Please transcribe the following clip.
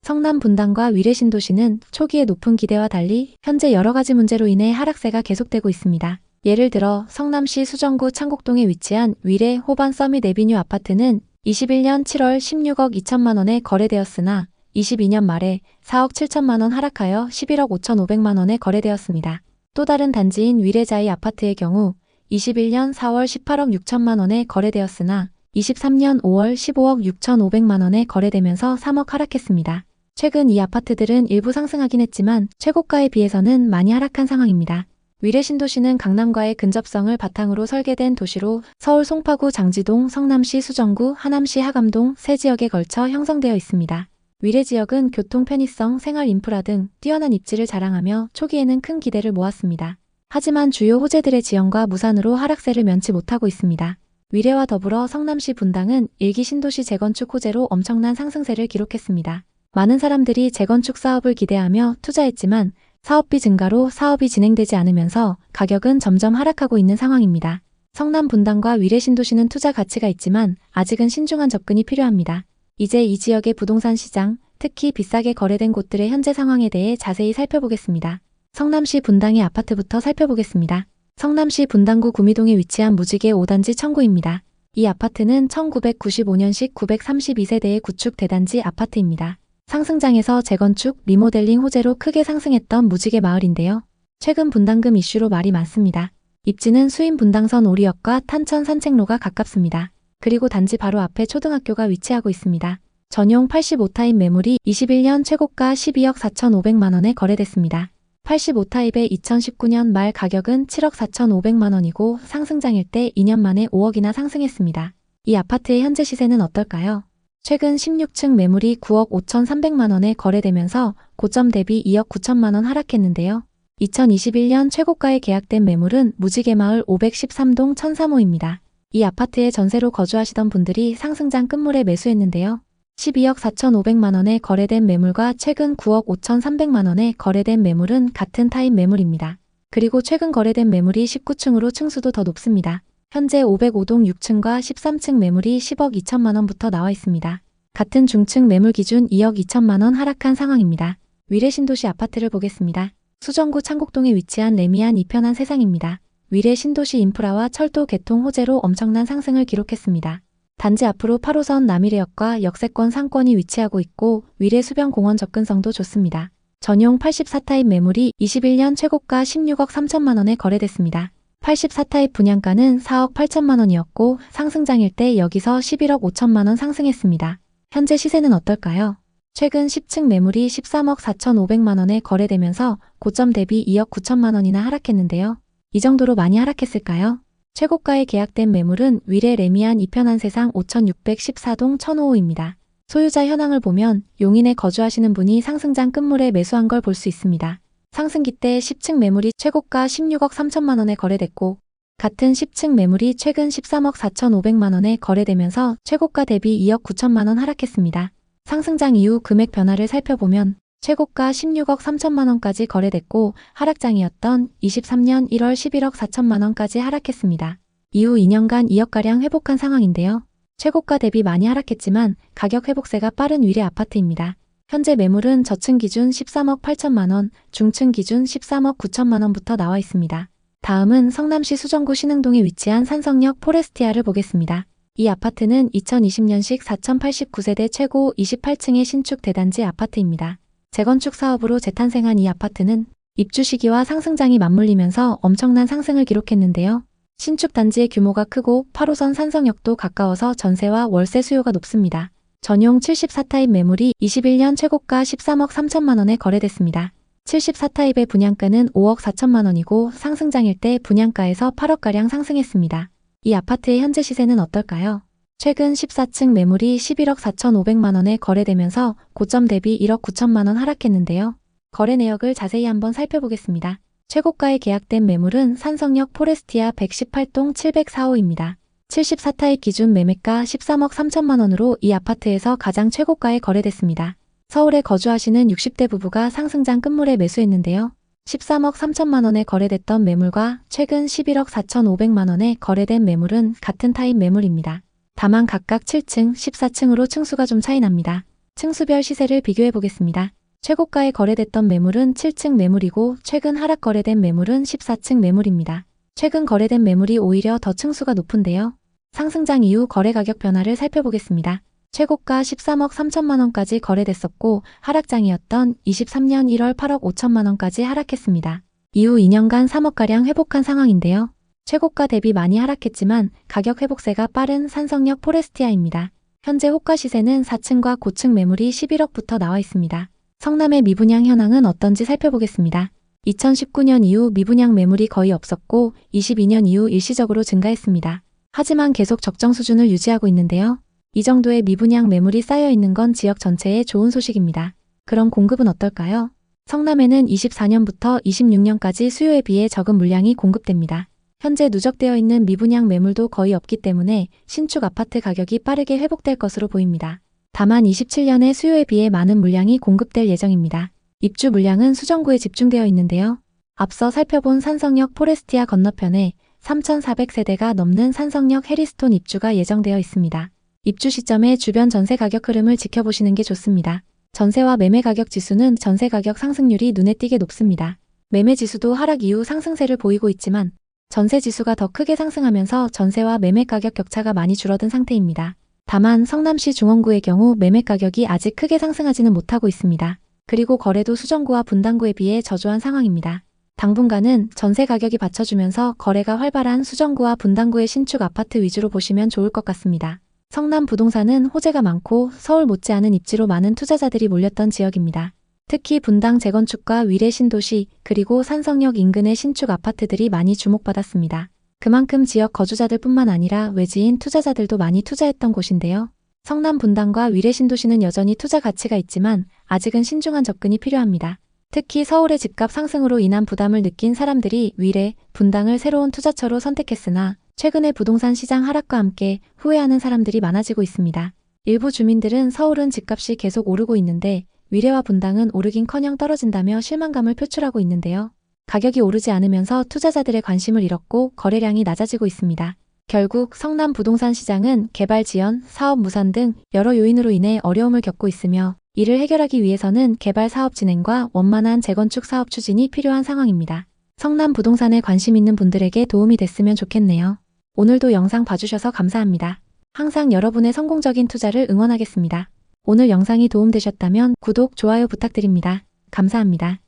성남 분당과 위례 신도시는 초기에 높은 기대와 달리 현재 여러 가지 문제로 인해 하락세가 계속되고 있습니다. 예를 들어 성남시 수정구 창곡동에 위치한 위례 호반 서밋 에비뉴 아파트는 21년 7월 16억 2천만 원에 거래되었으나 22년 말에 4억 7천만 원 하락하여 11억 5,500만 원에 거래되었습니다. 또 다른 단지인 위례자이 아파트의 경우 21년 4월 18억 6천만 원에 거래되었으나 23년 5월 15억 6,500만 원에 거래되면서 3억 하락했습니다. 최근 이 아파트들은 일부 상승하긴 했지만 최고가에 비해서는 많이 하락한 상황입니다. 위례 신도시는 강남과의 근접성을 바탕으로 설계된 도시로 서울 송파구 장지동, 성남시 수정구, 하남시 하감동 세 지역에 걸쳐 형성되어 있습니다. 위례 지역은 교통 편의성, 생활 인프라 등 뛰어난 입지를 자랑하며 초기에는 큰 기대를 모았습니다. 하지만 주요 호재들의 지연과 무산으로 하락세를 면치 못하고 있습니다. 위례와 더불어 성남시 분당은 일기 신도시 재건축 호재로 엄청난 상승세를 기록했습니다. 많은 사람들이 재건축 사업을 기대하며 투자했지만 사업비 증가로 사업이 진행되지 않으면서 가격은 점점 하락하고 있는 상황입니다. 성남 분당과 위례 신도시는 투자 가치가 있지만 아직은 신중한 접근이 필요합니다. 이제 이 지역의 부동산 시장, 특히 비싸게 거래된 곳들의 현재 상황에 대해 자세히 살펴보겠습니다. 성남시 분당의 아파트부터 살펴보겠습니다. 성남시 분당구 구미동에 위치한 무지개 5단지 청구입니다. 이 아파트는 1995년식 932세대의 구축 대단지 아파트입니다. 상승장에서 재건축, 리모델링 호재로 크게 상승했던 무지개 마을인데요. 최근 분당금 이슈로 말이 많습니다. 입지는 수인 분당선 오리역과 탄천 산책로가 가깝습니다. 그리고 단지 바로 앞에 초등학교가 위치하고 있습니다. 전용 85타입 매물이 21년 최고가 12억 4,500만 원에 거래됐습니다. 85타입의 2019년 말 가격은 7억 4,500만 원이고 상승장일 때 2년 만에 5억이나 상승했습니다. 이 아파트의 현재 시세는 어떨까요? 최근 16층 매물이 9억 5,300만 원에 거래되면서 고점 대비 2억 9천만 원 하락했는데요. 2021년 최고가에 계약된 매물은 무지개마을 513동 1003호입니다. 이 아파트에 전세로 거주하시던 분들이 상승장 끝물에 매수했는데요. 12억 4,500만 원에 거래된 매물과 최근 9억 5,300만 원에 거래된 매물은 같은 타입 매물입니다. 그리고 최근 거래된 매물이 19층으로 층수도 더 높습니다. 현재 505동 6층과 13층 매물이 10억 2천만 원부터 나와 있습니다. 같은 중층 매물 기준 2억 2천만 원 하락한 상황입니다. 위례 신도시 아파트를 보겠습니다. 수정구 창곡동에 위치한 레미안 이편한 세상입니다. 위례 신도시 인프라와 철도 개통 호재로 엄청난 상승을 기록했습니다. 단지 앞으로 8호선 남위례역과 역세권 상권이 위치하고 있고 위례 수변공원 접근성도 좋습니다. 전용 84타입 매물이 21년 최고가 16억 3천만 원에 거래됐습니다. 84타입 분양가는 4억 8천만 원이었고 상승장일 때 여기서 11억 5천만 원 상승했습니다. 현재 시세는 어떨까요? 최근 10층 매물이 13억 4,500만 원에 거래되면서 고점 대비 2억 9천만 원이나 하락했는데요. 이 정도로 많이 하락했을까요? 최고가에 계약된 매물은 위례 레미안 이편한 세상 5614동 1005호입니다. 소유자 현황을 보면 용인에 거주하시는 분이 상승장 끝물에 매수한 걸 볼 수 있습니다. 상승기 때 10층 매물이 최고가 16억 3천만 원에 거래됐고 같은 10층 매물이 최근 13억 4,500만 원에 거래되면서 최고가 대비 2억 9천만 원 하락했습니다. 상승장 이후 금액 변화를 살펴보면 최고가 16억 3천만 원까지 거래됐고 하락장이었던 23년 1월 11억 4천만 원까지 하락했습니다. 이후 2년간 2억가량 회복한 상황인데요. 최고가 대비 많이 하락했지만 가격 회복세가 빠른 위례 아파트입니다. 현재 매물은 저층 기준 13억 8천만 원, 중층 기준 13억 9천만 원부터 나와 있습니다. 다음은 성남시 수정구 신흥동에 위치한 산성역 포레스티아를 보겠습니다. 이 아파트는 2020년식 4,089세대 최고 28층의 신축 대단지 아파트입니다. 재건축 사업으로 재탄생한 이 아파트는 입주 시기와 상승장이 맞물리면서 엄청난 상승을 기록했는데요. 신축 단지의 규모가 크고 8호선 산성역도 가까워서 전세와 월세 수요가 높습니다. 전용 74타입 매물이 21년 최고가 13억 3천만 원에 거래됐습니다. 74타입의 분양가는 5억 4천만 원이고 상승장일 때 분양가에서 8억가량 상승했습니다. 이 아파트의 현재 시세는 어떨까요? 최근 14층 매물이 11억 4,500만 원에 거래되면서 고점 대비 1억 9천만 원 하락했는데요. 거래 내역을 자세히 한번 살펴보겠습니다. 최고가에 계약된 매물은 산성역 포레스티아 118동 704호입니다. 74타입 기준 매매가 13억 3천만 원으로 이 아파트에서 가장 최고가에 거래됐습니다. 서울에 거주하시는 60대 부부가 상승장 끝물에 매수했는데요. 13억 3천만 원에 거래됐던 매물과 최근 11억 4,500만 원에 거래된 매물은 같은 타입 매물입니다. 다만 각각 7층, 14층으로 층수가 좀 차이 납니다. 층수별 시세를 비교해 보겠습니다. 최고가에 거래됐던 매물은 7층 매물이고 최근 하락 거래된 매물은 14층 매물입니다. 최근 거래된 매물이 오히려 더 층수가 높은데요. 상승장 이후 거래 가격 변화를 살펴보겠습니다. 최고가 13억 3천만 원까지 거래됐었고 하락장이었던 23년 1월 8억 5천만 원까지 하락했습니다. 이후 2년간 3억가량 회복한 상황인데요. 최고가 대비 많이 하락했지만 가격 회복세가 빠른 산성역 포레스티아입니다. 현재 호가 시세는 4층과 고층 매물이 11억부터 나와 있습니다. 성남의 미분양 현황은 어떤지 살펴보겠습니다. 2019년 이후 미분양 매물이 거의 없었고 22년 이후 일시적으로 증가했습니다. 하지만 계속 적정 수준을 유지하고 있는데요. 이 정도의 미분양 매물이 쌓여 있는 건 지역 전체에 좋은 소식입니다. 그럼 공급은 어떨까요? 성남에는 24년부터 26년까지 수요에 비해 적은 물량이 공급됩니다. 현재 누적되어 있는 미분양 매물도 거의 없기 때문에 신축 아파트 가격이 빠르게 회복될 것으로 보입니다. 다만 27년에 수요에 비해 많은 물량이 공급될 예정입니다. 입주 물량은 수정구에 집중되어 있는데요. 앞서 살펴본 산성역 포레스티아 건너편에 3,400세대가 넘는 산성역 해리스톤 입주가 예정되어 있습니다. 입주 시점에 주변 전세 가격 흐름을 지켜보시는 게 좋습니다. 전세와 매매 가격 지수는 전세 가격 상승률이 눈에 띄게 높습니다. 매매 지수도 하락 이후 상승세를 보이고 있지만 전세 지수가 더 크게 상승하면서 전세와 매매 가격 격차가 많이 줄어든 상태입니다. 다만 성남시 중원구의 경우 매매 가격이 아직 크게 상승하지는 못하고 있습니다. 그리고 거래도 수정구와 분당구에 비해 저조한 상황입니다. 당분간은 전세 가격이 받쳐주면서 거래가 활발한 수정구와 분당구의 신축 아파트 위주로 보시면 좋을 것 같습니다. 성남 부동산은 호재가 많고 서울 못지않은 입지로 많은 투자자들이 몰렸던 지역입니다. 특히 분당 재건축과 위례 신도시 그리고 산성역 인근의 신축 아파트들이 많이 주목받았습니다. 그만큼 지역 거주자들 뿐만 아니라 외지인 투자자들도 많이 투자했던 곳인데요. 성남 분당과 위례 신도시는 여전히 투자 가치가 있지만 아직은 신중한 접근이 필요합니다. 특히 서울의 집값 상승으로 인한 부담을 느낀 사람들이 위례, 분당을 새로운 투자처로 선택했으나 최근의 부동산 시장 하락과 함께 후회하는 사람들이 많아지고 있습니다. 일부 주민들은 서울은 집값이 계속 오르고 있는데 위례와 분당은 오르긴커녕 떨어진다며 실망감을 표출하고 있는데요. 가격이 오르지 않으면서 투자자들의 관심을 잃었고 거래량이 낮아지고 있습니다. 결국 성남 부동산 시장은 개발 지연, 사업 무산 등 여러 요인으로 인해 어려움을 겪고 있으며 이를 해결하기 위해서는 개발 사업 진행과 원만한 재건축 사업 추진이 필요한 상황입니다. 성남 부동산에 관심 있는 분들에게 도움이 됐으면 좋겠네요. 오늘도 영상 봐주셔서 감사합니다. 항상 여러분의 성공적인 투자를 응원하겠습니다. 오늘 영상이 도움되셨다면 구독, 좋아요 부탁드립니다. 감사합니다.